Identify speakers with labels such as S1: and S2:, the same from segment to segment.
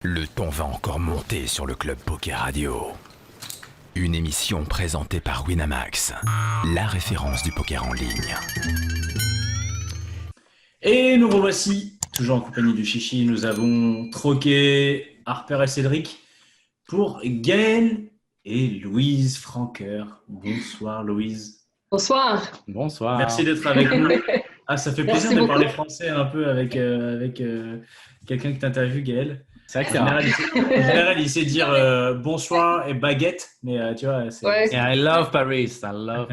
S1: Le ton va encore monter sur le Club Poker Radio. Une émission présentée par Winamax, la référence du poker en ligne.
S2: Et nous revoici, toujours en compagnie du Chichi. Nous avons troqué Harper et Cédric pour Gaël et Louise Franqueur. Bonsoir Louise.
S3: Bonsoir.
S4: Bonsoir.
S2: Merci d'être avec nous. Ah, ça fait plaisir de parler français un peu avec quelqu'un que tu interviews, Gaël.
S4: C'est vrai que
S2: En général, il sait dire bonsoir et baguette, mais tu vois, c'est...
S3: Ouais.
S4: I love Paris, I love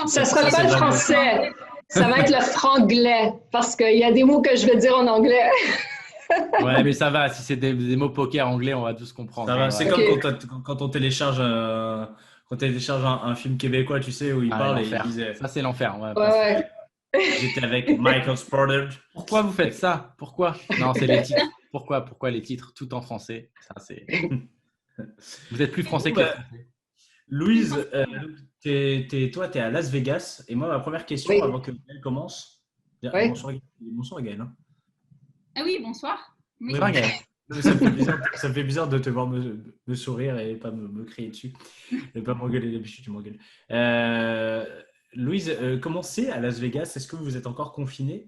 S3: Ça ne sera pas le français, ça va être le franglais, parce qu'il y a des mots que je vais dire en anglais.
S4: Ouais, mais ça va, si c'est des mots poker anglais, on va tous comprendre.
S2: Ça va, c'est
S3: Okay.
S2: comme quand on télécharge un film québécois, tu sais, où il parle et il
S4: l'enfer.
S2: disait
S4: Ça, c'est l'enfer.
S3: Ouais.
S2: j'étais avec Michael Sporter.
S4: Pourquoi vous faites ça? Pourquoi? Non, c'est les titres. Pourquoi les titres tout en français? Ça, c'est... Vous êtes plus français que les Français.
S2: Louise, toi, tu es à Las Vegas. Et moi, ma première question
S3: Oui.
S2: avant que Gaël commence.
S3: Oui.
S2: Bonsoir Gaël. Hein.
S5: Ah oui, bonsoir. Oui.
S2: Oui,
S4: Regarde.
S2: ça me fait bizarre de te voir me sourire et pas me crier dessus. Et pas m'engueuler, d'habitude tu m'engueules. Louise, comment c'est à Las Vegas? Est-ce que vous êtes encore confiné?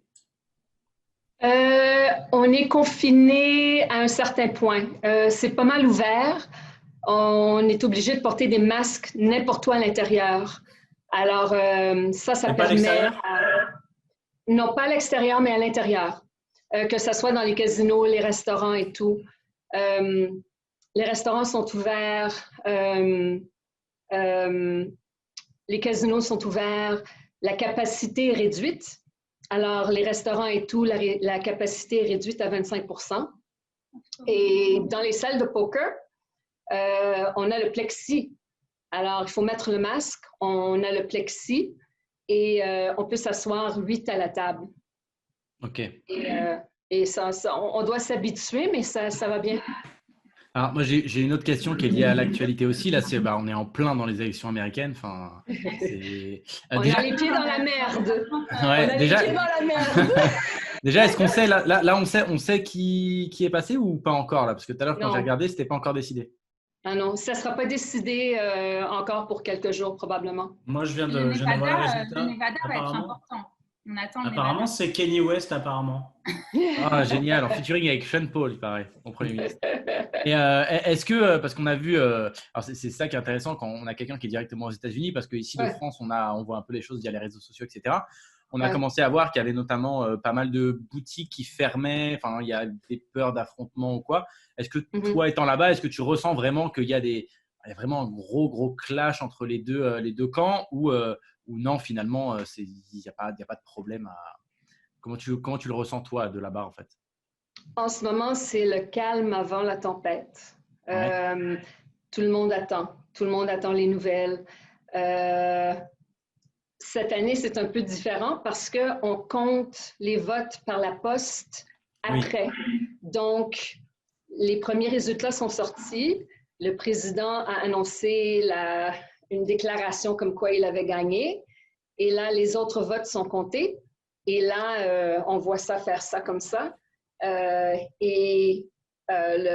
S3: On est confiné à un certain point. C'est pas mal ouvert. On est obligé de porter des masques n'importe où à l'intérieur. Alors, ça
S2: Et pas à
S3: permet…
S2: l'extérieur?
S3: Non, pas à l'extérieur, mais à l'intérieur. Que ce soit dans les casinos, les restaurants et tout. Les restaurants sont ouverts, les casinos sont ouverts, la capacité est réduite. Alors, les restaurants et tout, la capacité est réduite à 25%. Et dans les salles de poker, on a le plexi. Alors, il faut mettre le masque, on a le plexi et on peut s'asseoir 8 à la table.
S4: Ok.
S3: Et ça, on doit s'habituer, mais ça va bien.
S4: Alors, moi, j'ai une autre question qui est liée à l'actualité aussi. Là, on est en plein dans les élections américaines. Enfin,
S3: On a les pieds dans la merde. On
S4: ouais,
S3: a
S4: déjà,
S3: les pieds dans la merde.
S4: déjà, est-ce qu'on sait, là, on sait qui est passé ou pas encore là? Parce que tout à l'heure, quand
S3: Non.
S4: j'ai regardé, c'était pas encore décidé.
S3: Ah non, ça ne sera pas décidé encore pour quelques jours, probablement.
S2: Moi, je viens de
S5: Le
S2: voir le
S5: Nevada,
S2: résultat.
S5: le Nevada va être
S2: Apparemment,
S5: important. On attend le
S2: apparemment
S5: Nevada.
S2: c'est Kanye West, apparemment.
S4: Ah, génial, en featuring avec Sean Paul, il paraît, mon Premier ministre. Et est-ce que, parce qu'on a vu, alors c'est ça qui est intéressant quand on a quelqu'un qui est directement aux États-Unis, parce qu'ici de
S3: Ouais.
S4: France, on voit un peu les choses via les réseaux sociaux, etc. On a
S3: Ouais.
S4: commencé à voir qu'il y avait notamment pas mal de boutiques qui fermaient, enfin, il y a des peurs d'affrontement ou quoi. Est-ce que toi, étant là-bas, est-ce que tu ressens vraiment qu'il y a il y a vraiment un gros clash entre les deux camps ou non, finalement, il n'y a pas de problème à… Comment tu le ressens, toi, de là-bas, en fait?
S3: En ce moment, c'est le calme avant la tempête.
S4: Ouais.
S3: Tout le monde attend. Tout le monde attend les nouvelles. Cette année, c'est un peu différent parce qu'on compte les votes par la poste après. Donc, les premiers résultats sont sortis. Le président a annoncé une déclaration comme quoi il avait gagné. Et là, les autres votes sont comptés. Et là, on voit ça faire ça comme ça. Le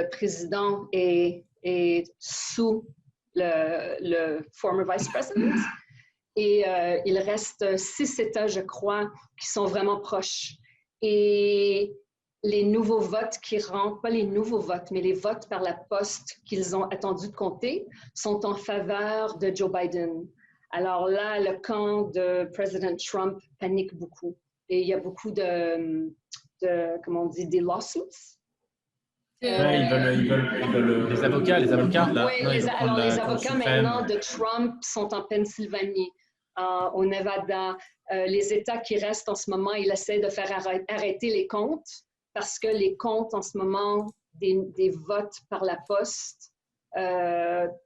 S3: président est sous le former vice president. Et il reste 6 États, je crois, qui sont vraiment proches. Et les nouveaux votes qui rentrent, pas les nouveaux votes, mais les votes par la poste qu'ils ont attendu de compter, sont en faveur de Joe Biden. Alors là, le camp de président Trump panique beaucoup. Et il y a beaucoup de comment on dit, des lawsuits.
S2: Ouais, ils veulent
S4: Les avocats.
S3: Oui, les avocats maintenant de Trump sont en Pennsylvanie, au Nevada. Les États qui restent en ce moment, ils essaient de faire arrêter les comptes parce que les comptes en ce moment des votes par la poste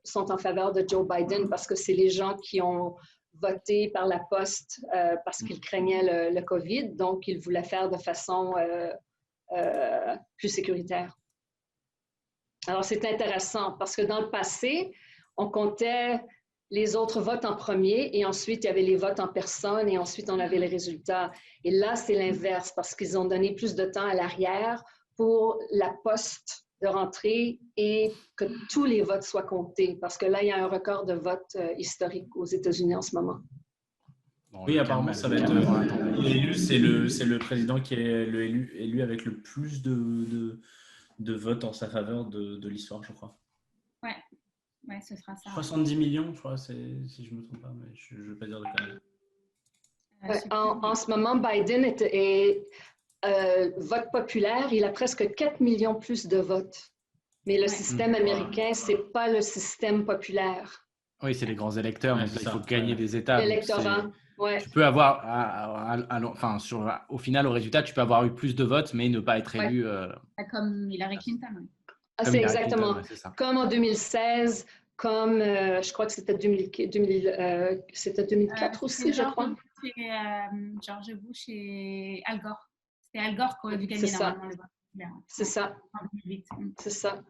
S3: sont en faveur de Joe Biden parce que c'est les gens qui ont voté par la poste parce qu'ils craignaient le COVID, donc ils voulaient faire de façon plus sécuritaire. Alors, c'est intéressant parce que dans le passé, on comptait les autres votes en premier et ensuite, il y avait les votes en personne et ensuite, on avait les résultats. Et là, c'est l'inverse parce qu'ils ont donné plus de temps à l'arrière pour la poste de rentrer et que tous les votes soient comptés, parce que là, il y a un record de votes historique aux États-Unis en ce moment.
S4: Bon,
S2: Oui, apparemment, ça va être l'élu, c'est le président qui est élu avec le plus de votes en sa faveur de l'histoire, je crois.
S5: Ouais, ce sera ça.
S2: 70 millions, je crois, si je ne me trompe pas, mais je ne veux pas dire de conneries.
S3: En ce moment, Biden est vote populaire, il a presque 4 millions plus de votes. Mais le système américain, ce n'est pas le système populaire.
S4: Oui, c'est les grands électeurs, donc là, il faut gagner des États.
S3: L'électorat, ouais.
S4: Tu peux avoir, au final, au résultat, tu peux avoir eu plus de votes, mais ne pas être élu.
S5: Comme Hillary Clinton.
S3: C'est exactement. Clinton, c'est ça. Comme en 2016, comme je crois que c'était 2004 aussi, je crois.
S5: George Bush et Al Gore. C'était Al Gore qui aurait dû gagner normalement le vote.
S3: C'est ça. C'est ça.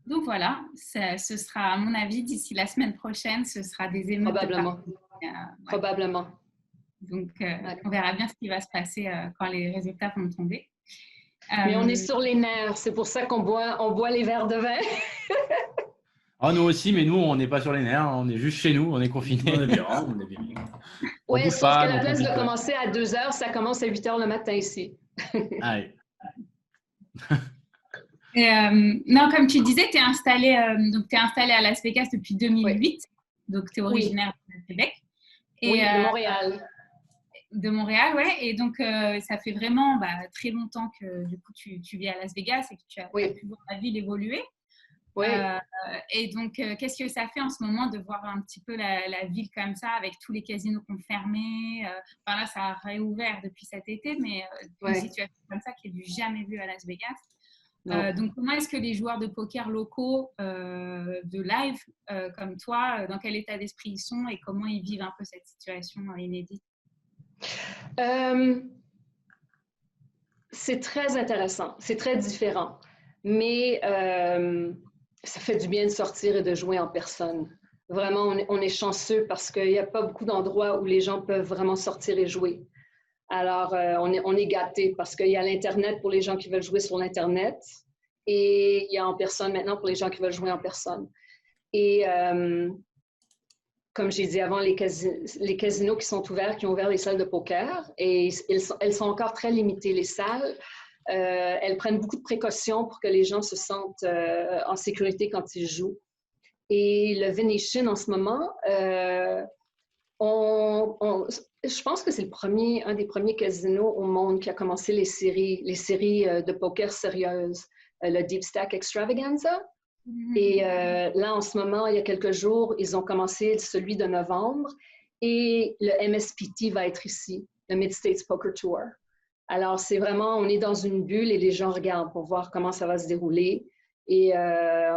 S5: Donc voilà, ce sera, à mon avis, d'ici la semaine prochaine, ce sera des émeutes.
S3: Probablement. Probablement.
S5: Donc, on verra bien ce qui va se passer quand les résultats vont tomber.
S3: Mais on est sur les nerfs, c'est pour ça qu'on boit les verres de vin.
S4: Oh, nous aussi, mais nous, on n'est pas sur les nerfs, on est juste chez nous, on est confinés.
S2: On est bien, on est bien.
S3: Oui, sauf qu'à la place de commencer à 2h, ça commence à 8h le matin ici.
S4: Allez.
S5: Non, comme tu disais, tu es installé à Las Vegas depuis 2008, oui. Donc tu es originaire de Québec.
S3: Et, de Montréal.
S5: De Montréal, ouais. Et donc, ça fait vraiment très longtemps que du coup, tu vis à Las Vegas et que tu as pu voir la ville évoluer.
S3: Oui.
S5: Et donc, qu'est-ce que ça fait en ce moment de voir un petit peu la ville comme ça, avec tous les casinos qu'on fermés là, ça a réouvert depuis cet été, mais une situation comme ça qui est du jamais vue à Las Vegas. Donc, comment est-ce que les joueurs de poker locaux de live comme toi, dans quel état d'esprit ils sont et comment ils vivent un peu cette situation inédite?
S3: C'est très intéressant, c'est très différent, mais ça fait du bien de sortir et de jouer en personne. Vraiment, on est chanceux parce qu'il n'y a pas beaucoup d'endroits où les gens peuvent vraiment sortir et jouer. Alors, on est gâtés parce qu'il y a l'Internet pour les gens qui veulent jouer sur l'Internet et il y a en personne maintenant pour les gens qui veulent jouer en personne. Et comme j'ai dit avant, les casinos qui sont ouverts, qui ont ouvert les salles de poker, et elles sont encore très limitées, les salles. Elles prennent beaucoup de précautions pour que les gens se sentent en sécurité quand ils jouent. Et le Venetian, en ce moment, je pense que c'est un des premiers casinos au monde qui a commencé les séries de poker sérieuses, le Deep Stack Extravaganza. Et là, en ce moment, il y a quelques jours, ils ont commencé celui de novembre et le MSPT va être ici, le Mid-States Poker Tour. Alors, c'est vraiment, on est dans une bulle et les gens regardent pour voir comment ça va se dérouler. Et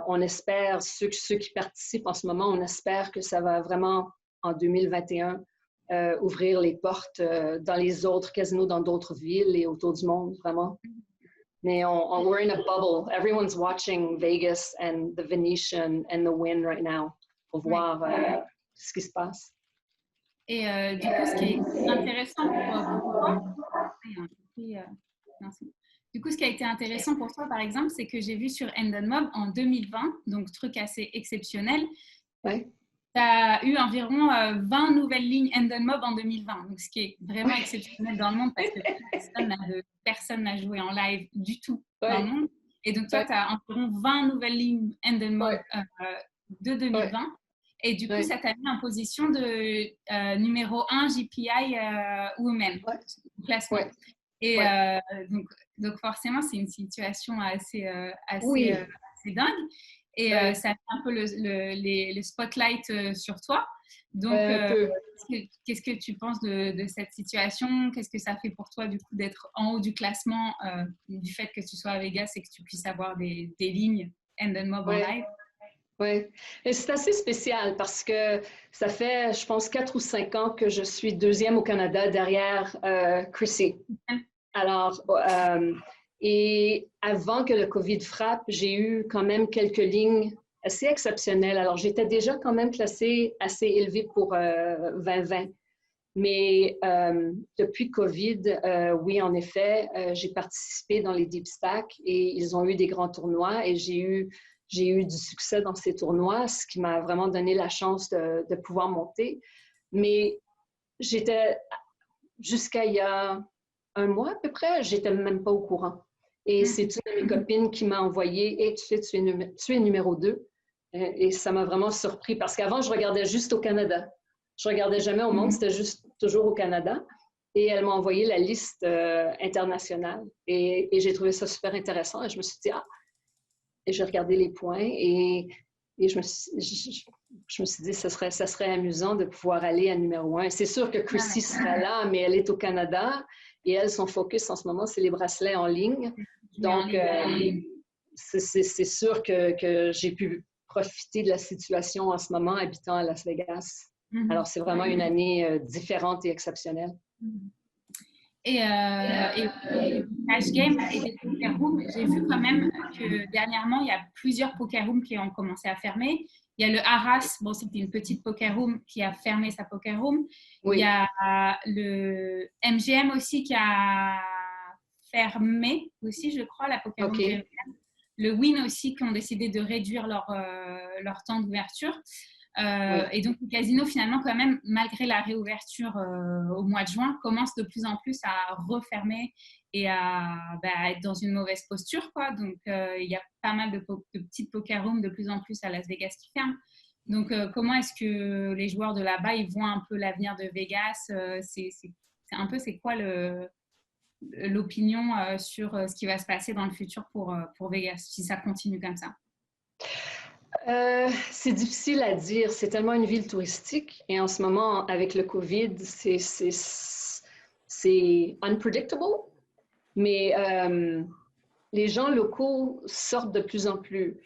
S3: on espère, ceux qui participent en ce moment, on espère que ça va vraiment, en 2021, ouvrir les portes dans les autres casinos, dans d'autres villes et autour du monde, vraiment. Mais we're in a bubble. Everyone's watching Vegas and the Venetian and the Wynn right now pour voir ce qui se passe.
S5: Et du coup, ce qui est intéressant pour toi, du coup, ce qui a été intéressant pour toi, par exemple, c'est que j'ai vu sur Endon Mob en 2020, donc truc assez exceptionnel.
S3: Ouais.
S5: Tu as eu environ 20 nouvelles lignes Endon Mob en 2020, donc ce qui est vraiment exceptionnel dans le monde parce que personne n'a joué en live du tout dans le monde. Et donc, toi, tu as environ 20 nouvelles lignes Endon Mob de 2020. Et du coup, ça t'a mis en position de numéro 1 GPI Women, classement. Et donc, forcément, c'est une situation assez dingue. Et ça met un peu le spotlight sur toi. Donc, qu'est-ce que tu penses de cette situation? Qu'est-ce que ça fait pour toi, du coup, d'être en haut du classement, du fait que tu sois à Vegas et que tu puisses avoir des lignes Endon Mob en live?
S3: Oui, et c'est assez spécial parce que ça fait, je pense, 4 ou 5 ans que je suis deuxième au Canada derrière Chrissy. Alors, et avant que le COVID frappe, j'ai eu quand même quelques lignes assez exceptionnelles. Alors, j'étais déjà quand même classée assez élevée pour 2020. Mais depuis COVID, oui, en effet, j'ai participé dans les Deep Stack et ils ont eu des grands tournois et j'ai eu du succès dans ces tournois, ce qui m'a vraiment donné la chance de pouvoir monter. Mais jusqu'à il y a un mois à peu près, j'étais même pas au courant. Et c'est une de mes copines qui m'a envoyé « Hey, tu es numéro 2 ». Et ça m'a vraiment surpris parce qu'avant, je regardais juste au Canada. Je regardais jamais au monde, c'était juste toujours au Canada. Et elle m'a envoyé la liste internationale. Et j'ai trouvé ça super intéressant. Et je me suis dit, et j'ai regardé les points et je me suis dit, ça serait amusant de pouvoir aller à numéro 1. C'est sûr que Chrissy sera là, mais elle est au Canada et elle, son focus en ce moment, c'est les bracelets en ligne. Donc, c'est sûr que j'ai pu profiter de la situation en ce moment habitant à Las Vegas. Alors, c'est vraiment une année différente et exceptionnelle.
S5: Et Cash Game et les poker rooms, j'ai vu quand même que dernièrement, il y a plusieurs poker rooms qui ont commencé à fermer. Il y a le Arras, bon, c'était une petite poker room qui a fermé sa poker room. Oui. Il y a le MGM aussi qui a fermé aussi, je crois, la poker room. Le Wynn aussi qui ont décidé de réduire leur temps d'ouverture. Et donc, le casino, finalement, quand même, malgré la réouverture au mois de juin, commence de plus en plus à refermer et à être dans une mauvaise posture, quoi. Donc, il y a pas mal de petites poker rooms de plus en plus à Las Vegas qui ferment. Donc, comment est-ce que les joueurs de là-bas, ils voient un peu l'avenir de Vegas? C'est quoi l'opinion sur ce qui va se passer dans le futur pour Vegas, si ça continue comme ça?
S3: C'est difficile à dire. C'est tellement une ville touristique et en ce moment, avec le COVID, c'est unpredictable. Mais les gens locaux sortent de plus en plus.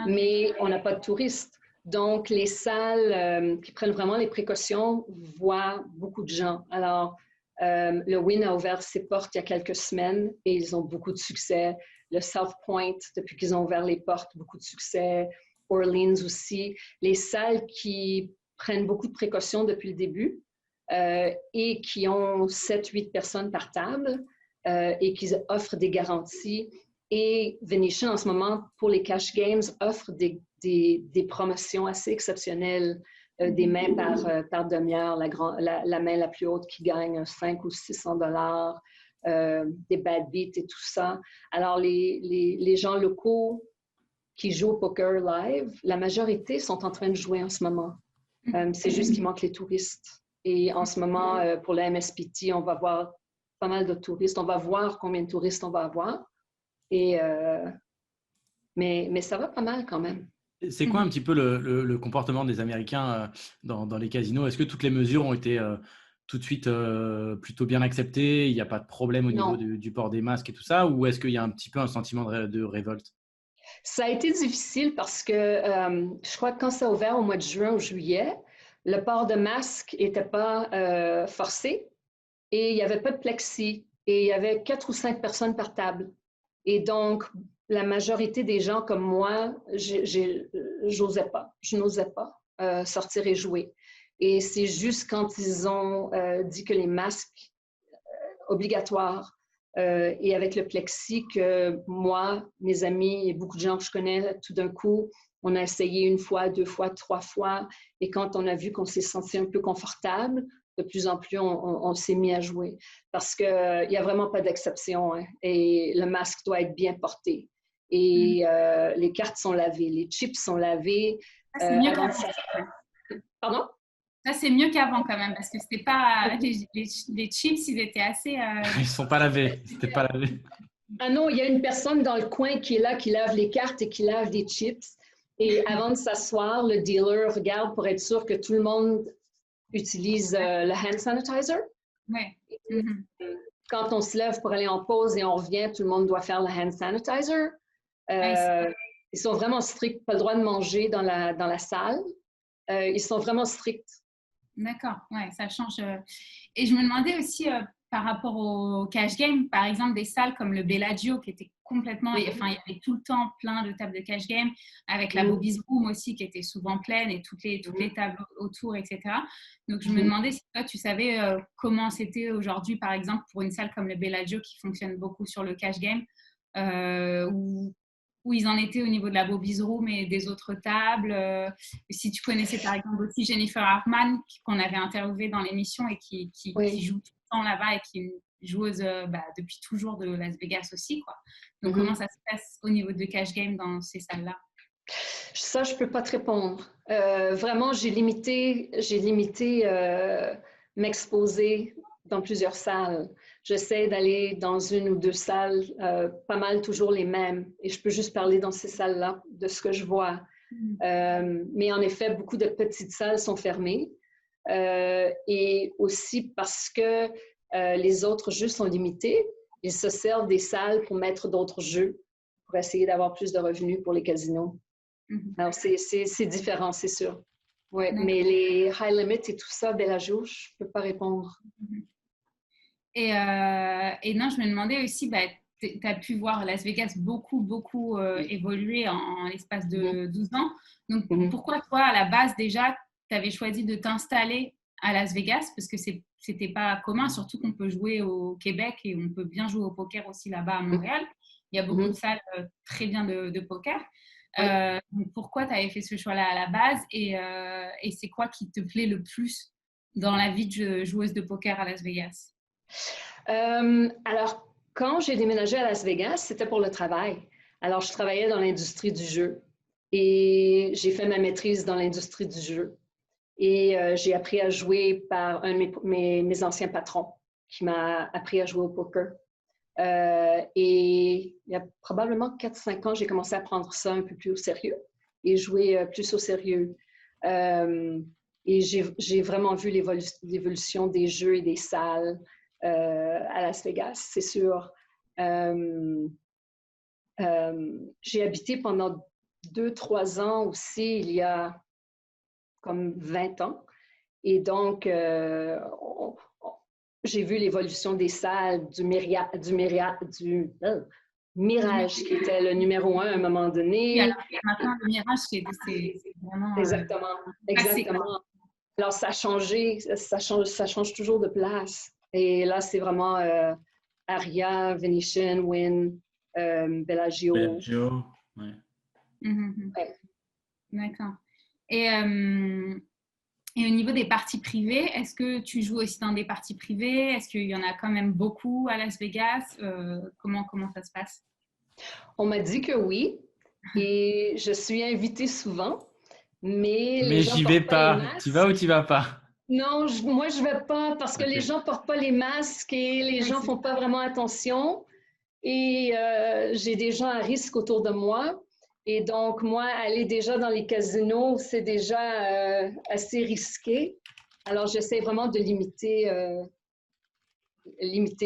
S3: Mais on n'a pas de touristes. Donc, les salles qui prennent vraiment les précautions voient beaucoup de gens. Alors, le Wynn a ouvert ses portes il y a quelques semaines et ils ont beaucoup de succès. Le South Point, depuis qu'ils ont ouvert les portes, beaucoup de succès. Orleans aussi, les salles qui prennent beaucoup de précautions depuis le début et qui ont 7-8 personnes par table et qui offrent des garanties. Et Venetian, en ce moment, pour les cash games, offre des promotions assez exceptionnelles, des mains par demi-heure, la main la plus haute qui gagne 500 ou 600 $, des bad beats et tout ça. Alors, les gens locaux qui jouent au poker live, la majorité sont en train de jouer en ce moment. C'est juste qu'il manque les touristes. Et en ce moment, pour la MSPT, on va voir pas mal de touristes. On va voir combien de touristes on va avoir. Mais ça va pas mal quand même.
S4: C'est quoi un petit peu le comportement des Américains dans les casinos? Est-ce que toutes les mesures ont été tout de suite plutôt bien acceptées? Il n'y a pas de problème au niveau du port des masques et tout ça? Ou est-ce qu'il y a un petit peu un sentiment de révolte?
S3: Ça a été difficile parce que je crois que quand ça a ouvert au mois de juin ou juillet, le port de masque n'était pas forcé et il n'y avait pas de plexi et il y avait 4 ou 5 personnes par table. Et donc, la majorité des gens comme moi, je n'osais pas sortir et jouer. Et c'est juste quand ils ont dit que les masques obligatoires et avec le plexi que moi, mes amis et beaucoup de gens que je connais, tout d'un coup, on a essayé 1 fois, 2 fois, 3 fois. Et quand on a vu qu'on s'est senti un peu confortable, de plus en plus, on s'est mis à jouer. Parce qu'il n'y a vraiment pas d'exception. Hein, et le masque doit être bien porté. Et les cartes sont lavées, les chips sont lavés.
S5: C'est mieux qu'avant.
S3: Pardon?
S5: Ça, c'est mieux qu'avant quand même, parce que c'était pas les chips, ils étaient assez.
S4: Ils sont pas lavés. C'était pas lavé.
S3: Ah non, il y a une personne dans le coin qui est là, qui lave les cartes et qui lave des chips. Et avant de s'asseoir, le dealer regarde pour être sûr que tout le monde utilise le hand sanitizer.
S5: Oui.
S3: Quand on se lève pour aller en pause et on revient, tout le monde doit faire le hand sanitizer. Ils sont vraiment stricts, pas le droit de manger dans la salle. Ils sont vraiment stricts.
S5: D'accord, ouais, ça change. Et je me demandais aussi, par rapport au cash game, par exemple, des salles comme le Bellagio qui était complètement, enfin, il y avait tout le temps plein de tables de cash game, avec la Bobby's Room aussi qui était souvent pleine et toutes les tables autour, etc. Donc, je me demandais si toi, tu savais comment c'était aujourd'hui, par exemple, pour une salle comme le Bellagio qui fonctionne beaucoup sur le cash game, où ils en étaient au niveau de la Bobby's Room et des autres tables. Si tu connaissais par exemple aussi Jennifer Hartman, qu'on avait interviewée dans l'émission et qui joue tout le temps là-bas et qui est une joueuse depuis toujours de Las Vegas aussi, quoi. Donc, comment ça se passe au niveau de cash game dans ces salles-là?
S3: Ça, je ne peux pas te répondre. Vraiment, j'ai limité m'exposer dans plusieurs salles. J'essaie d'aller dans une ou deux salles, pas mal toujours les mêmes. Et je peux juste parler dans ces salles-là de ce que je vois. Mais en effet, beaucoup de petites salles sont fermées. Et aussi parce que les autres jeux sont limités, ils se servent des salles pour mettre d'autres jeux, pour essayer d'avoir plus de revenus pour les casinos. Alors, c'est différent, c'est sûr. Ouais, mais les high limits et tout ça, Bellagio, je ne peux pas répondre.
S5: Et non, je me demandais aussi, tu as pu voir Las Vegas beaucoup évoluer en l'espace de 12 ans. Donc, pourquoi toi, à la base, déjà, tu avais choisi de t'installer à Las Vegas? Parce que ce n'était pas commun, surtout qu'on peut jouer au Québec et on peut bien jouer au poker aussi là-bas à Montréal. Il y a beaucoup de salles très bien de poker. Donc pourquoi tu avais fait ce choix-là à la base et c'est quoi qui te plaît le plus dans la vie de joueuse de poker à Las Vegas?
S3: Alors, quand j'ai déménagé à Las Vegas, c'était pour le travail. Alors, je travaillais dans l'industrie du jeu et j'ai fait ma maîtrise dans l'industrie du jeu. Et j'ai appris à jouer par un de mes anciens patrons qui m'a appris à jouer au poker. Et il y a probablement 4-5 ans, j'ai commencé à prendre ça un peu plus au sérieux et jouer plus au sérieux. Et j'ai vraiment vu l'évolution des jeux et des salles à Las Vegas, c'est sûr. J'ai habité pendant 2-3 ans aussi, il y a comme 20 ans. Et donc, j'ai vu l'évolution des salles, du Mirage, qui était le numéro 1 à un moment donné.
S5: Et alors, maintenant, le Mirage, c'est vraiment...
S3: Exactement. Alors, ça a changé, ça change toujours de place. Et là, c'est vraiment Aria, Venetian, Wynn, Bellagio.
S2: Bellagio, ouais.
S3: Ouais.
S5: D'accord. Et au niveau des parties privées, est-ce que tu joues aussi dans des parties privées? Est-ce qu'il y en a quand même beaucoup à Las Vegas? Comment ça se passe?
S3: On m'a dit que oui. Et je suis invitée souvent. Mais
S4: j'y vais pas. Tu vas ou tu vas pas?
S3: Non, moi, je ne vais pas parce que les gens ne portent pas les masques et les gens ne font pas vraiment attention. Et j'ai des gens à risque autour de moi. Et donc, moi, aller déjà dans les casinos, c'est déjà assez risqué. Alors, j'essaie vraiment de limiter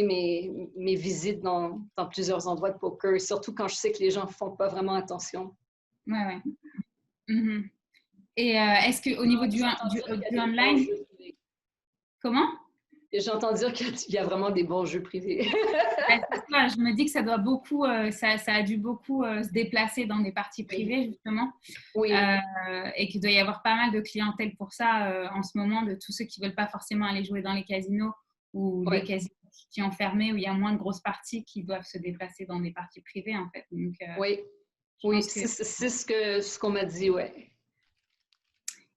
S3: mes visites dans plusieurs endroits de poker, surtout quand je sais que les gens ne font pas vraiment attention.
S5: Ouais. Et est-ce qu'au niveau du online... Comment?
S3: J'entends dire qu'il y a vraiment des bons jeux privés.
S5: Je me dis que ça doit beaucoup, ça a dû beaucoup se déplacer dans des parties privées, justement.
S3: Oui.
S5: Et qu'il doit y avoir pas mal de clientèle pour ça en ce moment, de tous ceux qui ne veulent pas forcément aller jouer dans les casinos ou les casinos qui ont fermé, où il y a moins de grosses parties qui doivent se déplacer dans des parties privées, en fait. Donc,
S3: c'est ce qu'on m'a dit, ouais.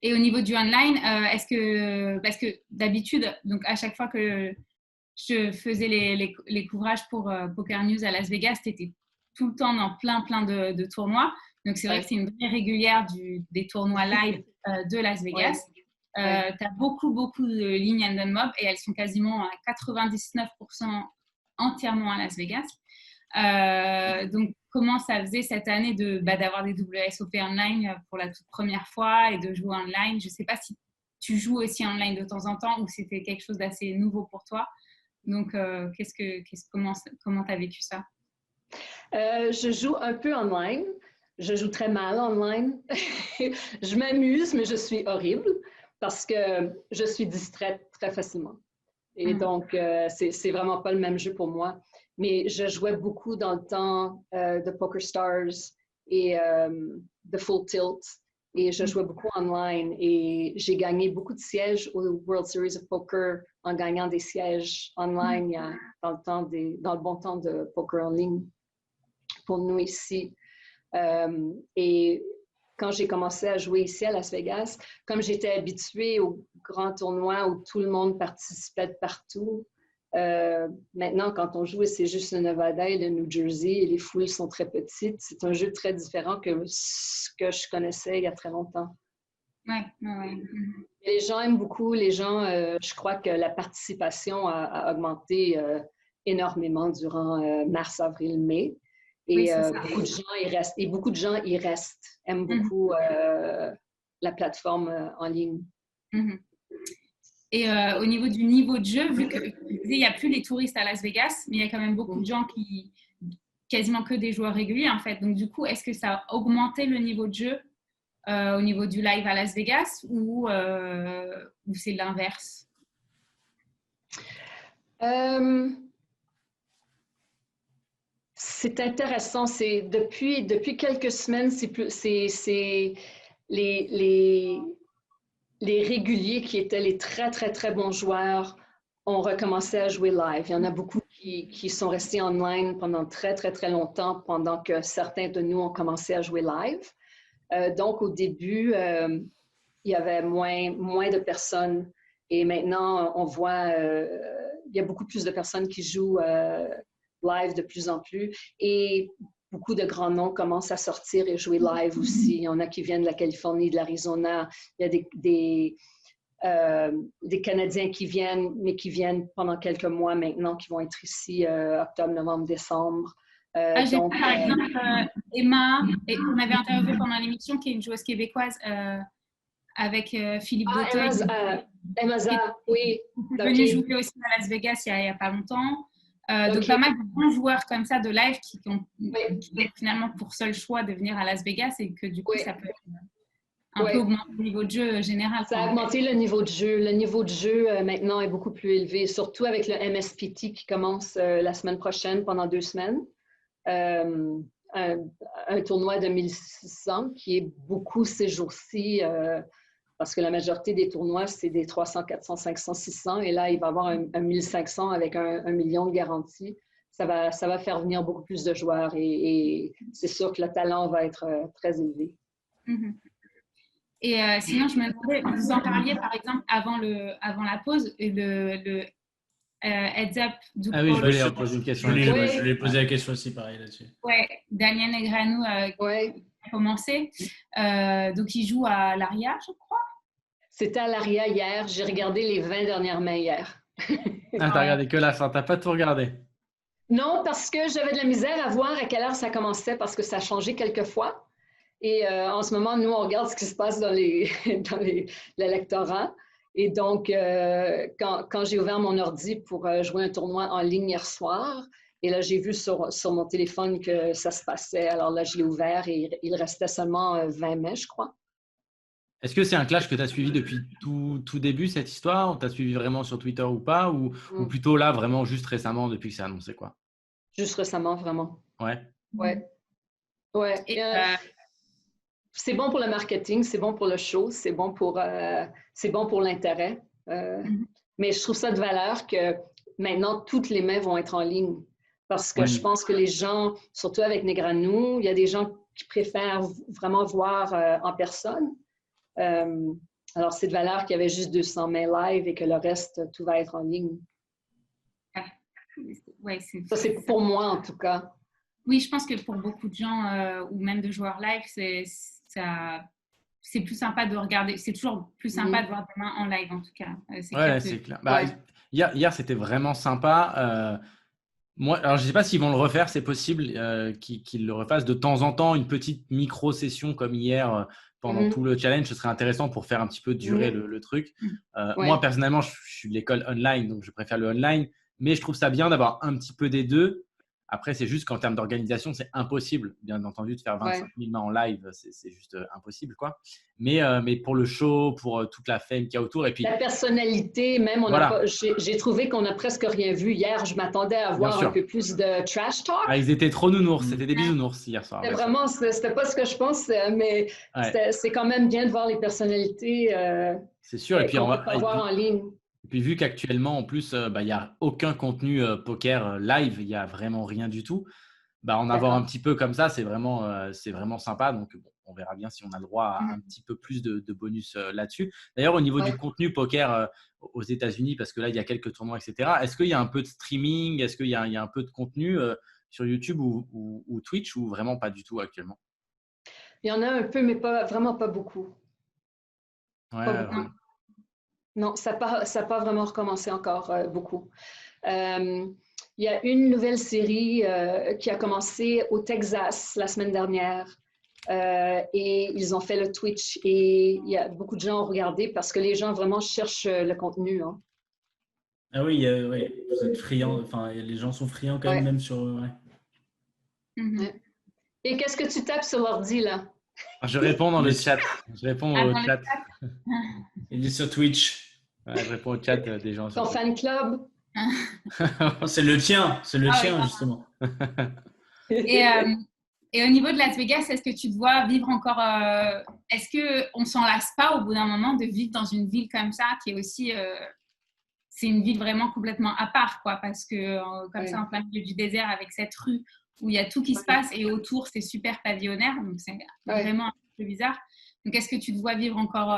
S5: Et au niveau du online, parce que d'habitude, donc à chaque fois que je faisais les couvrages pour Poker News à Las Vegas, tu étais tout le temps dans plein de tournois. Donc, c'est vrai que c'est une vraie régulière des tournois live de Las Vegas. Tu as beaucoup de lignes Hendon Mob et elles sont quasiment à 99% entièrement à Las Vegas. Donc, comment ça faisait cette année d'avoir des WSOP online pour la toute première fois et de jouer online? Je ne sais pas si tu joues aussi online de temps en temps ou c'était quelque chose d'assez nouveau pour toi. Donc, comment tu as vécu ça?
S3: Je joue un peu online. Je joue très mal online. Je m'amuse, mais je suis horrible parce que je suis distraite très facilement. Et donc, c'est vraiment pas le même jeu pour moi. Mais je jouais beaucoup dans le temps de Poker Stars et de Full Tilt. Et je jouais beaucoup online. Et j'ai gagné beaucoup de sièges au World Series of Poker en gagnant des sièges online dans le bon temps de poker en ligne pour nous ici. Et quand j'ai commencé à jouer ici à Las Vegas, comme j'étais habituée aux grands tournois où tout le monde participait de partout, maintenant, quand on joue, c'est juste le Nevada et le New Jersey et les foules sont très petites. C'est un jeu très différent que ce que je connaissais il y a très longtemps.
S5: Ouais.
S3: Les gens aiment beaucoup. Les gens, je crois que la participation a augmenté énormément durant mars, avril, mai. Et beaucoup de gens y restent. Et beaucoup de gens y restent, aiment beaucoup la plateforme en ligne.
S5: Et au niveau du niveau de jeu, vu qu'il n'y a plus les touristes à Las Vegas, mais il y a quand même beaucoup de gens quasiment que des joueurs réguliers en fait. Donc du coup, est-ce que ça a augmenté le niveau de jeu au niveau du live à Las Vegas ou c'est l'inverse?
S3: C'est intéressant. C'est depuis quelques semaines, c'est les réguliers qui étaient les très, très, très bons joueurs ont recommencé à jouer live. Il y en a beaucoup qui sont restés online pendant très, très, très longtemps pendant que certains de nous ont commencé à jouer live. Donc, au début, il y avait moins de personnes et maintenant, on voit il y a beaucoup plus de personnes qui jouent live de plus en plus et beaucoup de grands noms commencent à sortir et jouer live aussi. Il y en a qui viennent de la Californie, de l'Arizona. Il y a des Canadiens qui viennent, mais qui viennent pendant quelques mois maintenant, qui vont être ici octobre, novembre, décembre.
S5: J'ai par exemple Emma, on avait interviewé pendant l'émission, qui est une joueuse québécoise avec Philippe Dautel.
S3: Emma Za, oui.
S5: Qui est venue jouer aussi à Las Vegas il n'y a pas longtemps. Donc, pas mal de bons joueurs comme ça de live qui ont finalement pour seul choix de venir à Las Vegas et que du coup, ça peut un peu augmenter le niveau de jeu général.
S3: Ça a augmenté le niveau de jeu. Le niveau de jeu maintenant est beaucoup plus élevé, surtout avec le MSPT qui commence la semaine prochaine pendant 2 semaines. Un tournoi de 1600 qui est beaucoup ces jours-ci parce que la majorité des tournois, c'est des 300, 400, 500, 600. Et là, il va y avoir un 1500 avec un million de garantie. Ça va faire venir beaucoup plus de joueurs et c'est sûr que le talent va être très élevé.
S5: Et sinon, je me demandais, vous en parliez par exemple avant la pause, le heads up du
S4: Ah oui, je voulais poser une question.
S2: Je lui ai posé la question aussi, pareil, là-dessus.
S5: Ouais, Daniel Negreanu a commencé. Donc, il joue à l'Aria, je crois.
S3: C'était à l'Aria hier. J'ai regardé les 20 dernières mains hier.
S4: Ah, t'as regardé que la fin, t'as pas tout regardé?
S3: Non, parce que j'avais de la misère à voir à quelle heure ça commençait parce que ça a changé quelques fois. Et en ce moment, nous, on regarde ce qui se passe dans l'électorat. Et donc, quand j'ai ouvert mon ordi pour jouer un tournoi en ligne hier soir, et là, j'ai vu sur mon téléphone que ça se passait. Alors là, je l'ai ouvert et il restait seulement 20 mai, je crois.
S4: Est-ce que c'est un clash que tu as suivi depuis tout début, cette histoire? Tu as suivi vraiment sur Twitter ou pas? Ou plutôt là, vraiment juste récemment, depuis que c'est annoncé, quoi?
S3: Juste récemment, vraiment.
S4: Ouais.
S3: C'est bon pour le marketing, c'est bon pour le show, c'est bon pour l'intérêt. Mais je trouve ça de valeur que maintenant, toutes les mains vont être en ligne. Parce que je pense que les gens, surtout avec Negreanu, il y a des gens qui préfèrent vraiment voir en personne. Alors, c'est de valeur qu'il y avait juste 200 mains live et que le reste, tout va être en ligne. Ça, c'est pour moi, en tout cas.
S5: Oui, je pense que pour beaucoup de gens ou même de joueurs live, c'est plus sympa de regarder. C'est toujours plus sympa de voir des mains en live, en tout cas.
S4: C'est clair. Hier, c'était vraiment sympa. Moi, alors, je ne sais pas s'ils vont le refaire, c'est possible qu'ils le refassent de temps en temps, une petite micro-session comme hier pendant tout le challenge. Ce serait intéressant pour faire un petit peu durer le truc. Moi, personnellement, je suis de l'école online, donc je préfère le online. Mais je trouve ça bien d'avoir un petit peu des deux. Après, c'est juste qu'en termes d'organisation, c'est impossible, bien entendu, de faire 25 000 mains en live. C'est juste impossible, quoi. Mais pour le show, pour toute la fame qu'il y a autour. Et puis,
S3: la personnalité, même, j'ai trouvé qu'on n'a presque rien vu. Hier, je m'attendais à voir un peu plus de trash talk.
S4: Ah, ils étaient trop nounours. C'était des bisounours hier soir.
S3: C'était pas ce que je pense, mais c'est quand même bien de voir les personnalités
S4: c'est sûr. Et puis,
S3: qu'on peut pas voir en ligne.
S4: Et puis, vu qu'actuellement, en plus, il n'y a aucun contenu poker live, il n'y a vraiment rien du tout, en avoir un petit peu comme ça, c'est vraiment sympa. Donc, bon, on verra bien si on a le droit à un petit peu plus de bonus là-dessus. D'ailleurs, au niveau du contenu poker aux États-Unis, parce que là, il y a quelques tournois, etc., est-ce qu'il y a un peu de streaming? Est-ce qu'il y a un peu de contenu sur YouTube ou Twitch ou vraiment pas du tout actuellement?
S3: Il y en a un peu, mais vraiment pas beaucoup.
S4: Pas beaucoup.
S3: Non, ça n'a pas vraiment recommencé encore beaucoup. Il y a une nouvelle série qui a commencé au Texas la semaine dernière et ils ont fait le Twitch et il y a beaucoup de gens ont regardé parce que les gens vraiment cherchent le contenu. Hein.
S2: Ah oui, vous êtes friands, enfin les gens sont friands quand même sur…
S3: Et qu'est-ce que tu tapes sur l'ordi là?
S4: Je réponds dans le chat. Je réponds au chat.
S2: Il est sur Twitch.
S4: Je réponds au chat des gens.
S3: Ton fan club?
S2: C'est le tien, justement.
S5: Et au niveau de Las Vegas, est-ce que tu te vois vivre encore… est-ce qu'on ne s'en lasse pas au bout d'un moment de vivre dans une ville comme ça, qui est aussi… c'est une ville vraiment complètement à part, quoi, parce que comme ça, en plein milieu du désert, avec cette rue où il y a tout qui se passe et autour, c'est super pavillonnaire, donc c'est vraiment un peu bizarre. Donc, est-ce que tu te vois vivre encore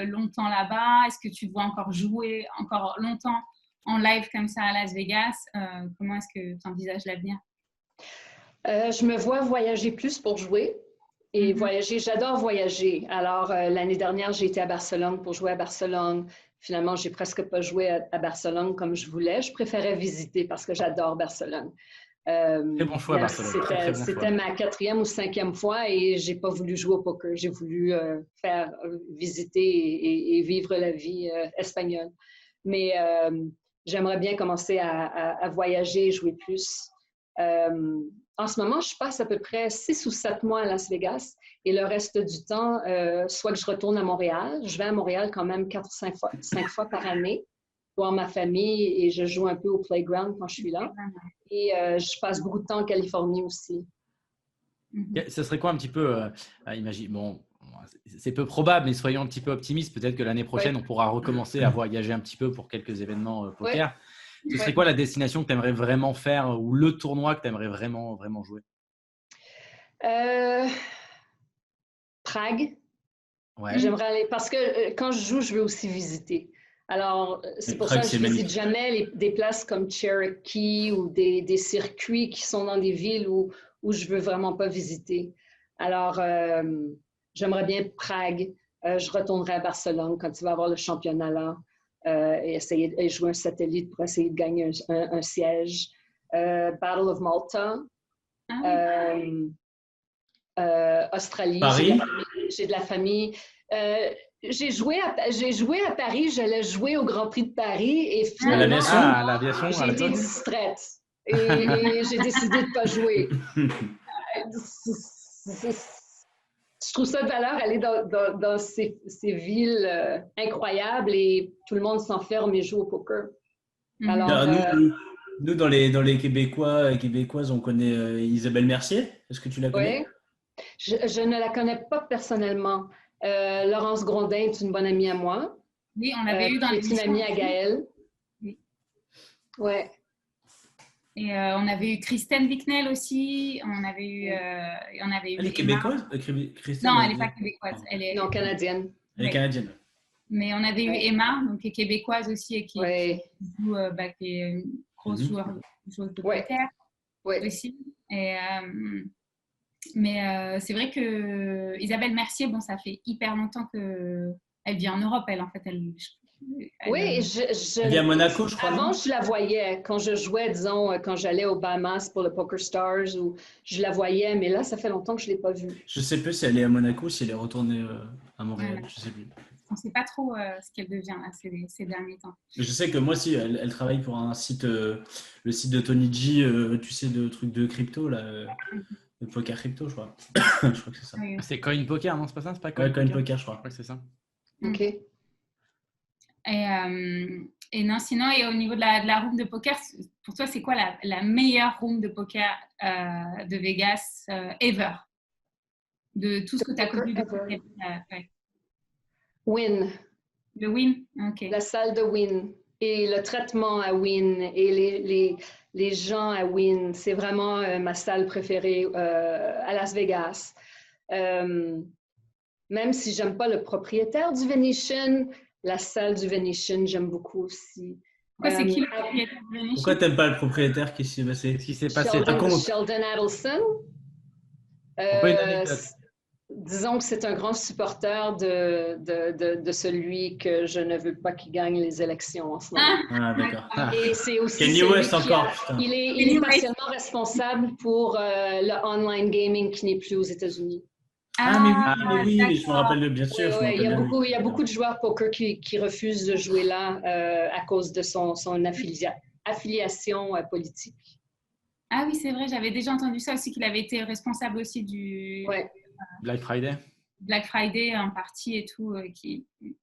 S5: longtemps là-bas? Est-ce que tu te vois encore jouer encore longtemps en live comme ça à Las Vegas? Comment est-ce que tu envisages l'avenir?
S3: Je me vois voyager plus pour jouer et voyager. J'adore voyager. Alors, l'année dernière, j'ai été à Barcelone pour jouer à Barcelone. Finalement, j'ai presque pas joué à Barcelone comme je voulais. Je préférais visiter parce que j'adore Barcelone.
S4: Très bon choix, Barcelone.
S3: C'était ma 4e ou 5e fois et j'ai pas voulu jouer au poker. J'ai voulu faire visiter et vivre la vie espagnole. Mais j'aimerais bien commencer à voyager et jouer plus. En ce moment, je passe à peu près 6 ou 7 mois à Las Vegas et le reste du temps, soit que je retourne à Montréal. Je vais à Montréal quand même 4 ou 5 fois par année voir ma famille et je joue un peu au playground quand je suis là. Et je passe beaucoup de temps en Californie aussi.
S4: Ce serait quoi un petit peu, imagine, bon, c'est peu probable, mais soyons un petit peu optimistes. Peut-être que l'année prochaine, on pourra recommencer à voyager un petit peu pour quelques événements poker. Ce serait quoi la destination que tu aimerais vraiment faire ou le tournoi que tu aimerais vraiment, vraiment jouer?
S3: Prague. J'aimerais aller parce que quand je joue, je veux aussi visiter. Alors, c'est pour ça que je ne visite jamais des places comme Cherokee ou des circuits qui sont dans des villes où je ne veux vraiment pas visiter. Alors, j'aimerais bien Prague. Je retournerai à Barcelone quand il va y avoir le championnat là et essayer de jouer un satellite pour essayer de gagner un siège. Battle of Malta. Australie.
S2: Paris.
S3: J'ai de la famille. J'ai joué à Paris, j'allais jouer au Grand Prix de Paris et finalement, j'ai été distraite et j'ai décidé de ne pas jouer. Je trouve ça de valeur aller dans ces villes incroyables et tout le monde s'enferme et joue au poker. Alors,
S2: nous, dans les Québécois et Québécoises, on connaît Isabelle Mercier. Est-ce que tu la connais?
S3: Oui, je ne la connais pas personnellement. Laurence Grondin est une bonne amie à moi.
S5: Oui, on l'avait eu dans l'émission.
S3: C'est une amie à Gaëlle.
S5: Oui.
S3: Ouais.
S5: Et on avait eu Christine Vicknell aussi. On avait eu.
S2: Elle est québécoise?
S5: Non, elle n'est pas québécoise.
S3: Non, canadienne.
S2: Elle est canadienne.
S5: Mais on avait eu Emma, donc qui est québécoise aussi et qui joue, qui est une grosse joueuse de poker aussi. Et, mais c'est vrai que Isabelle Mercier, bon, ça fait hyper longtemps qu'elle vit en Europe, elle, en fait. Elle
S2: vit à Monaco, je crois.
S3: Avant, je la voyais quand je jouais, disons, quand j'allais aux Bahamas pour le Poker Stars, ou je la voyais, mais là, ça fait longtemps que je ne l'ai pas vue.
S2: Je ne sais plus si elle est à Monaco ou si elle est retournée à Montréal, je ne sais plus.
S5: ne sait pas trop ce qu'elle devient là, ces derniers temps.
S2: Je sais que moi aussi, elle travaille pour un site, le site de Tony G, tu sais, de trucs de crypto, là, de poker crypto, je crois. Je crois que c'est ça.
S5: Oui.
S4: C'est Coin Poker, non? C'est pas ça? C'est pas
S2: Ouais, Coin Poker, je crois.
S4: Ouais, c'est ça.
S3: OK.
S5: Et non, sinon, et au niveau de la room de poker, pour toi, c'est quoi la meilleure room de poker de Vegas ever? De tout ce que tu as connu de poker. Ouais.
S3: Wynn.
S5: Le Wynn? OK.
S3: La salle de Wynn. Et le traitement à Wynn. Et les gens à Wynn. C'est vraiment ma salle préférée à Las Vegas. Même si j'aime pas le propriétaire du Venetian, la salle du Venetian, j'aime beaucoup aussi.
S5: Pourquoi c'est qui le propriétaire du Venetian?
S2: Pourquoi t'aimes pas le propriétaire? Qu'est-ce qui s'est passé?
S3: Sheldon Adelson.
S4: Pourquoi une anecdote?
S3: Disons que c'est un grand supporter de celui que je ne veux pas qu'il gagne les élections en ce moment.
S2: Ah, d'accord.
S3: Et c'est aussi
S2: Kanye West encore, putain.
S3: il est partiellement responsable pour le online gaming qui n'est plus aux États-Unis.
S2: Mais oui, je me rappelle bien sûr.
S3: Il y a beaucoup de joueurs poker qui refusent de jouer là à cause de son affiliation politique.
S5: Ah oui, c'est vrai, j'avais déjà entendu ça aussi, qu'il avait été responsable aussi du
S4: Black Friday.
S5: Black Friday en partie et tout,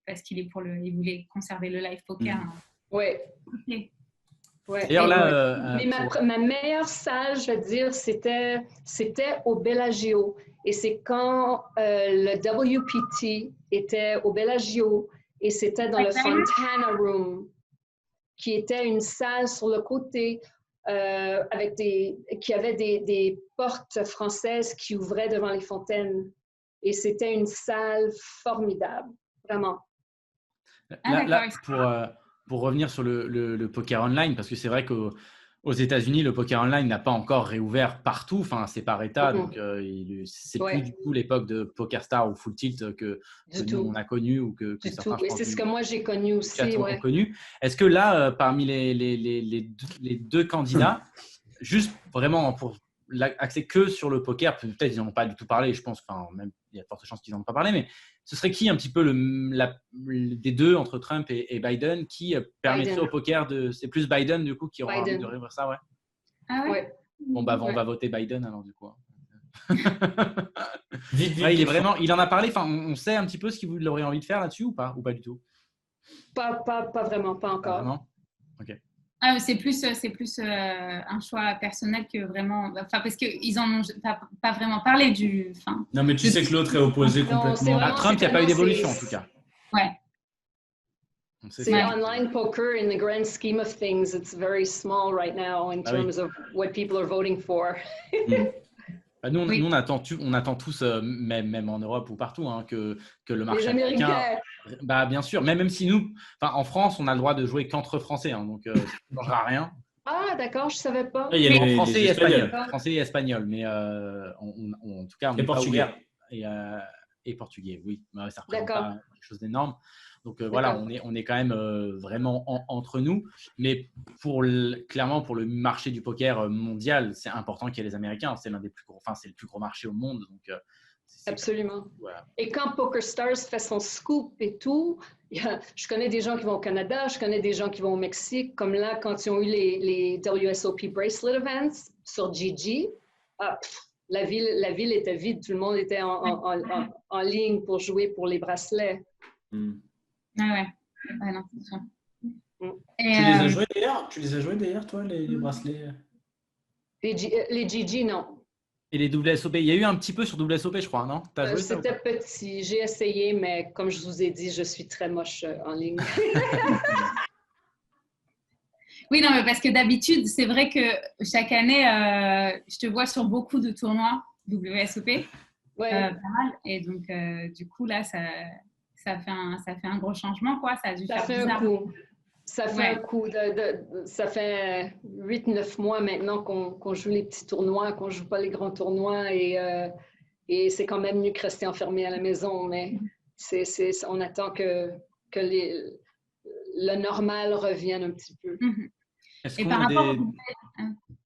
S5: parce qu'il est il voulait conserver le live poker.
S3: Oui.
S5: Okay.
S3: Ouais.
S4: D'ailleurs, là,
S3: mais ma meilleure salle, je veux dire, c'était au Bellagio. Et c'est quand le WPT était au Bellagio et c'était dans le Fontana Room, qui était une salle sur le côté qui avait des portes françaises qui ouvraient devant les fontaines. Et c'était une salle formidable, vraiment.
S4: Là, pour revenir sur le poker online, parce que c'est vrai qu'aux États-Unis, le poker online n'a pas encore réouvert partout. Enfin, c'est par État, donc c'est plus du tout l'époque de PokerStar ou Full Tilt que nous on a connu ou que certains.
S3: Et c'est ce que moi j'ai connu aussi.
S4: Ont connu. Est-ce que là, parmi les deux candidats, juste vraiment pour axer que sur le poker, peut-être ils n'en ont pas du tout parlé, je pense, même il y a de fortes chances qu'ils n'en ont pas parlé, mais ce serait qui un petit peu des deux entre Trump et Biden qui permettrait au poker c'est plus Biden du coup qui aura envie de réouvrir ça, ouais.
S5: Ah ouais.
S4: Bon bah on va voter Biden alors du coup.
S2: Vite,
S4: il en a parlé, enfin on sait un petit peu ce qu'il aurait envie de faire là-dessus ou pas du tout?
S3: Pas vraiment, pas encore.
S4: Pas vraiment? Ok.
S5: Ah, c'est plus un choix personnel que vraiment. Enfin, parce qu'ils en ont pas vraiment parlé du.
S2: Non, mais tu sais que l'autre est opposé complètement.
S4: À Trump, il n'y a pas eu d'évolution en tout cas.
S5: Ouais.
S3: C'est online poker in the grand scheme of things. It's very small right now in terms of what people are voting for.
S4: Nous, on attend tous, même en Europe ou partout, que le marché américain. Bah, bien sûr, même si nous, en France, on a le droit de jouer qu'entre Français, donc ça ne changera rien.
S3: Ah, d'accord, je ne savais pas.
S2: Il y a
S4: français et espagnol, mais en tout cas, on
S2: est pas
S4: portugais.
S2: Ouvert.
S4: Et portugais, oui. Mais ça ne représente pas quelque chose d'énorme. Donc voilà, on est quand même vraiment entre nous. Mais clairement, pour le marché du poker mondial, c'est important qu'il y ait les Américains. C'est c'est le plus gros marché au monde. Donc,
S3: absolument.
S4: Voilà.
S3: Et quand PokerStars fait son scoop et tout, je connais des gens qui vont au Canada, je connais des gens qui vont au Mexique. Comme là, quand ils ont eu les WSOP Bracelet Events sur GG, la ville était vide. Tout le monde était en ligne pour jouer pour les bracelets.
S5: Ah ouais. Non, c'est sûr.
S2: Et, tu les as joués d'ailleurs, toi, les bracelets?
S3: Les GG, non.
S4: Et les WSOP, il y a eu un petit peu sur WSOP, je crois, non?
S3: C'était petit. J'ai essayé, mais comme je vous ai dit, je suis très moche en ligne.
S5: Oui, non, mais parce que d'habitude, c'est vrai que chaque année, je te vois sur beaucoup de tournois WSOP.
S3: Ouais.
S5: Pas mal. Et donc, du coup, là, ça fait un gros changement, quoi. Ça a dû faire bizarre.
S3: Ça fait un coup. Ça fait 8-9 mois maintenant qu'on joue les petits tournois, qu'on ne joue pas les grands tournois. Et c'est quand même mieux que rester enfermé à la maison. Mais on attend que le normal revienne un petit peu.
S5: Et par rapport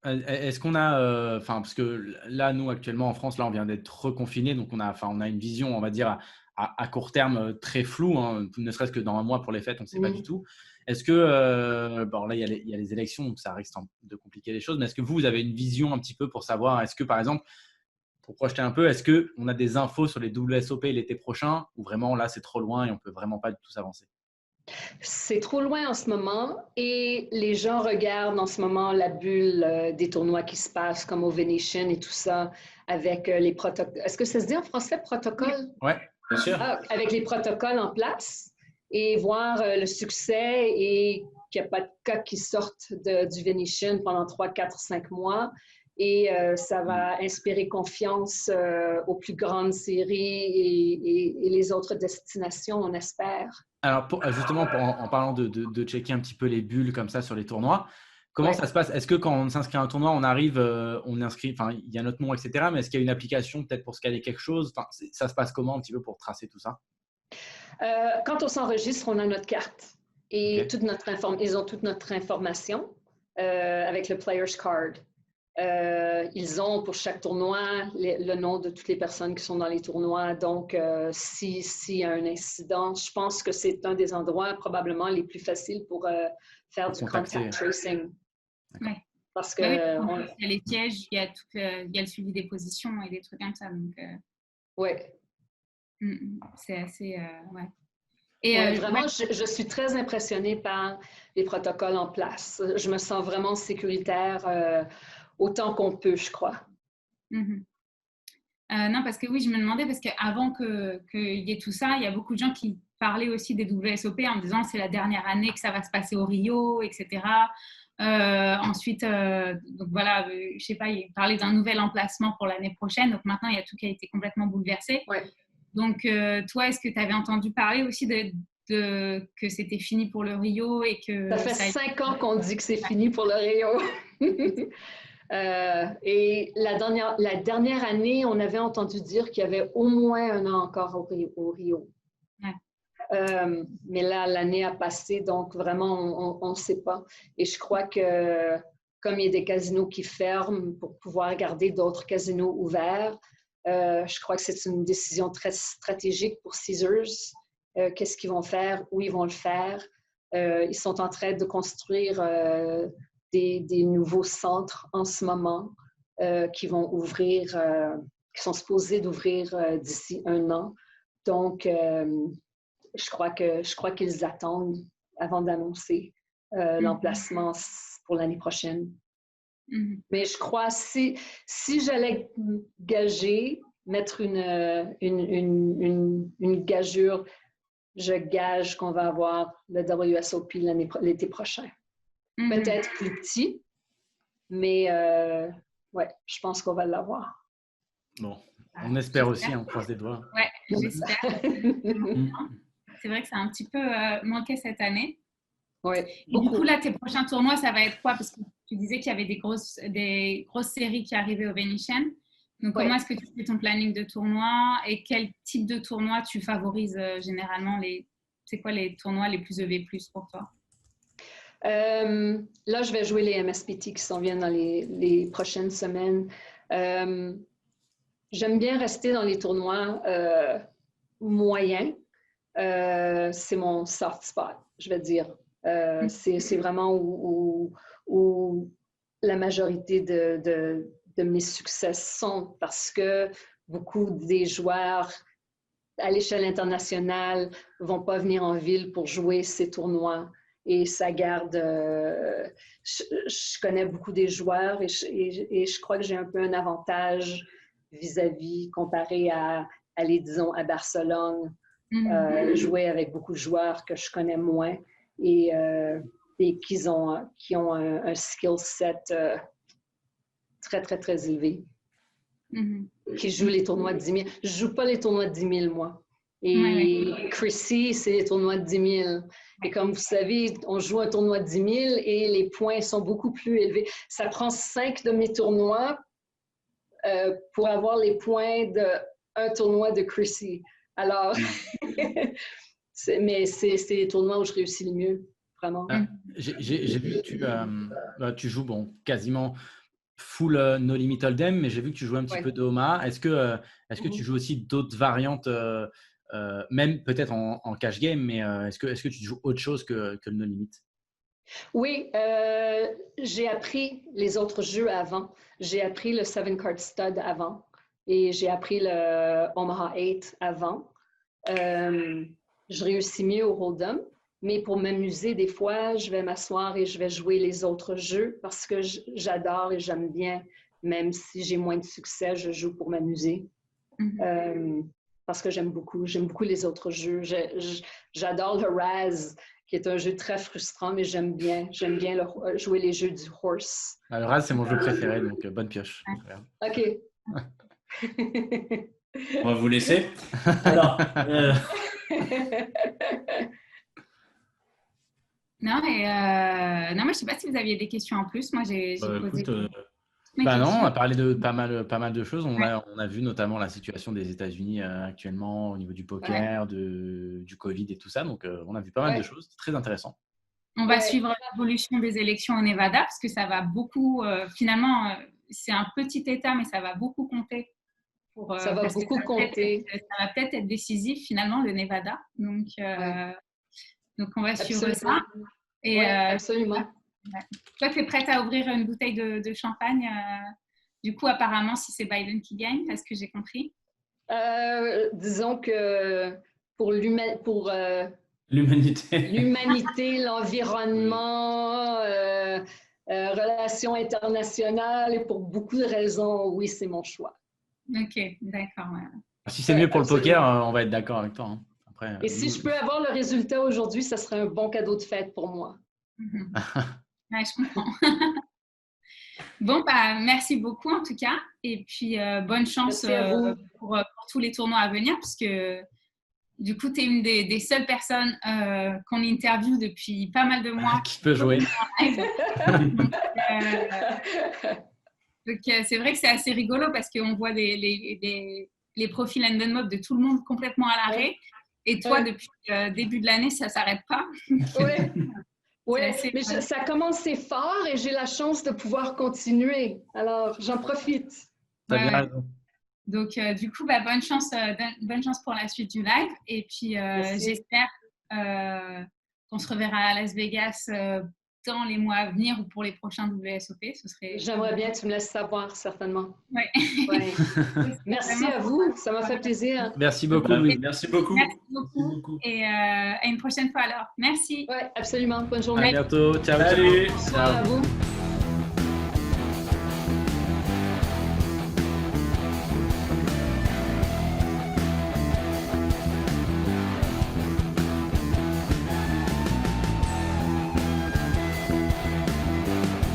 S4: Est-ce qu'on a, parce que là, nous, actuellement, en France, là, on vient d'être reconfinés, donc on a une vision, on va dire, à court terme très floue, hein, ne serait-ce que dans un mois pour les fêtes, on ne sait pas du tout. Est-ce que, bon, là, il y a les élections, donc ça risque de compliquer les choses, mais est-ce que vous avez une vision un petit peu pour savoir, est-ce que, par exemple, pour projeter un peu, est-ce qu'on a des infos sur les WSOP l'été prochain, ou vraiment, là, c'est trop loin et on ne peut vraiment pas du tout s'avancer?
S3: C'est trop loin en ce moment et les gens regardent en ce moment la bulle des tournois qui se passent comme au Venetian et tout ça avec les protocoles. Est-ce que ça se dit en français, protocole?
S4: Ouais,
S2: Bien sûr.
S3: Avec les protocoles en place et voir le succès et qu'il n'y a pas de cas qui sortent du Venetian pendant 3, 4, 5 mois. Et ça va inspirer confiance aux plus grandes séries et les autres destinations, on espère.
S4: Alors, justement, en parlant de checker un petit peu les bulles comme ça sur les tournois, comment ça se passe? Est-ce que quand on s'inscrit à un tournoi, on arrive, on inscrit, il y a notre nom, etc. Mais est-ce qu'il y a une application peut-être pour scanner quelque chose? Ça se passe comment un petit peu pour tracer tout ça?
S3: Quand on s'enregistre, on a notre carte et
S4: Okay.
S3: ils ont toute notre information avec le Player's Card. Ils ont pour chaque tournoi le nom de toutes les personnes qui sont dans les tournois. Donc, s'il y a un incident, je pense que c'est un des endroits probablement les plus faciles pour faire du contact tracing.
S5: Oui.
S3: Parce que
S5: il y a les pièges, il y a le suivi des positions et des trucs comme ça. Donc,
S3: oui.
S5: C'est assez... ouais.
S3: Et vraiment, je suis très impressionnée par les protocoles en place. Je me sens vraiment sécuritaire autant qu'on peut, je crois.
S5: Non, parce que oui, je me demandais, parce qu'avant qu'il y ait tout ça, il y a beaucoup de gens qui parlaient aussi des WSOP en disant c'est la dernière année que ça va se passer au Rio, etc. Ensuite, donc voilà, je sais pas, il parlait d'un nouvel emplacement pour l'année prochaine. Donc maintenant, il y a tout qui a été complètement bouleversé.
S3: Ouais.
S5: Donc toi, est-ce que tu avais entendu parler aussi que c'était fini pour le Rio et que...
S3: Ça fait 5 ans qu'on dit que c'est fini pour le Rio. Et la dernière année, on avait entendu dire qu'il y avait au moins un an encore au Rio. Ouais. Mais là, l'année a passé, donc vraiment, on ne sait pas. Et je crois que comme il y a des casinos qui ferment pour pouvoir garder d'autres casinos ouverts, je crois que c'est une décision très stratégique pour Caesars. Qu'est-ce qu'ils vont faire, où ils vont le faire. Ils sont en train de construire des nouveaux centres en ce moment qui vont ouvrir, qui sont supposés d'ouvrir d'ici 1 an. Donc, je crois qu'ils attendent avant d'annoncer l'emplacement pour l'année prochaine. Mais je crois, si j'allais gager, mettre une gageure, je gage qu'on va avoir le WSOP l'été prochain. Peut-être plus petit, mais ouais, je pense qu'on va l'avoir.
S4: Bon, on espère aussi, on croise les doigts.
S5: Ouais, j'espère. C'est vrai que ça a un petit peu manqué cette année.
S3: Ouais,
S5: et du coup, là, tes prochains tournois, ça va être quoi? Parce que tu disais qu'il y avait des grosses séries qui arrivaient au Venetian. Donc, comment est-ce que tu fais ton planning de tournoi et quel type de tournoi tu favorises généralement? C'est quoi les tournois les plus EV+ pour toi?
S3: Là, je vais jouer les MSPT qui s'en viennent dans les prochaines semaines. J'aime bien rester dans les tournois moyens. C'est mon soft spot, je vais dire. C'est vraiment où la majorité de mes succès sont parce que beaucoup des joueurs à l'échelle internationale ne vont pas venir en ville pour jouer ces tournois. Et ça garde... je connais beaucoup des joueurs et je crois que j'ai un peu un avantage vis-à-vis comparé à aller, disons, à Barcelone, jouer avec beaucoup de joueurs que je connais moins et qui ont un skill set très, très, très élevé. Qui jouent les tournois de 10 000. Je ne joue pas les tournois de 10 000, moi. Et Chrissy, c'est les tournois de 10 000. Et comme vous savez, on joue un tournoi de 10 000 et les points sont beaucoup plus élevés. Ça prend 5 de mes tournois pour avoir les points d'un tournoi de Chrissy. Alors, mais c'est les tournois où je réussis le mieux, vraiment.
S4: J'ai vu que tu joues quasiment full No Limit Hold'em, mais j'ai vu que tu jouais un petit peu de Omaha. Est-ce que tu joues aussi d'autres variantes, même peut-être en cash game, mais est-ce que tu joues autre chose que le No Limit?
S3: Oui, j'ai appris les autres jeux avant. J'ai appris le 7-card stud avant et j'ai appris le Omaha 8 avant. Je réussis mieux au Hold'em, mais pour m'amuser, des fois, je vais m'asseoir et je vais jouer les autres jeux parce que j'adore et j'aime bien, même si j'ai moins de succès, je joue pour m'amuser. Parce que j'aime beaucoup les autres jeux. J'adore le Raz, qui est un jeu très frustrant, mais j'aime bien jouer les jeux du horse.
S4: Le Raz, c'est mon jeu préféré, donc bonne pioche.
S3: OK.
S2: On va vous laisser. Alors,
S5: Non, moi, je ne sais pas si vous aviez des questions en plus. Moi, j'ai posé...
S4: non, on a parlé de pas mal de choses. On a vu notamment la situation des États-Unis actuellement au niveau du poker, du Covid et tout ça. Donc, on a vu pas mal de choses. C'est très intéressant.
S5: On va suivre l'évolution des élections au Nevada parce que ça va beaucoup, finalement, c'est un petit État, mais ça va beaucoup compter.
S3: Ça va beaucoup compter.
S5: Ça va peut-être être décisif, finalement, le Nevada. Donc, on va suivre ça.
S3: Et, absolument.
S5: Toi, tu es prête à ouvrir une bouteille de champagne. Du coup, apparemment, si c'est Biden qui gagne, parce que j'ai compris.
S3: Disons que pour
S2: l'humanité,
S3: l'environnement, relations internationales, et pour beaucoup de raisons, oui, c'est mon choix.
S5: OK, d'accord.
S4: Si c'est mieux pour le poker, on va être d'accord avec toi. Hein. Après,
S3: et si je peux avoir le résultat aujourd'hui, ça serait un bon cadeau de fête pour moi.
S5: Ouais, je comprends. Bon, merci beaucoup en tout cas. Et puis, bonne chance pour tous les tournois à venir, parce que du coup, tu es une des seules personnes qu'on interviewe depuis pas mal de mois.
S4: Qui peut jouer.
S5: Donc, c'est vrai que c'est assez rigolo parce qu'on voit les profils Endon Mob de tout le monde complètement à l'arrêt. Et toi, depuis le début de l'année, ça ne s'arrête pas.
S3: Oui, mais ça commence fort et j'ai la chance de pouvoir continuer. Alors, j'en profite.
S5: Donc, du coup, bonne chance pour la suite du live. Et puis, j'espère qu'on se reverra à Las Vegas dans les mois à venir ou pour les prochains WSOP.
S3: J'aimerais bien que tu me laisses savoir, certainement.
S5: Oui.
S3: Merci à vous. Ça m'a fait plaisir.
S4: Merci beaucoup, Louis.
S2: Merci beaucoup.
S5: Merci beaucoup. Et à une prochaine fois alors. Merci.
S3: Oui, absolument. Bonne journée.
S4: À bientôt. Ciao.
S2: Salut.
S3: Bonsoir à vous.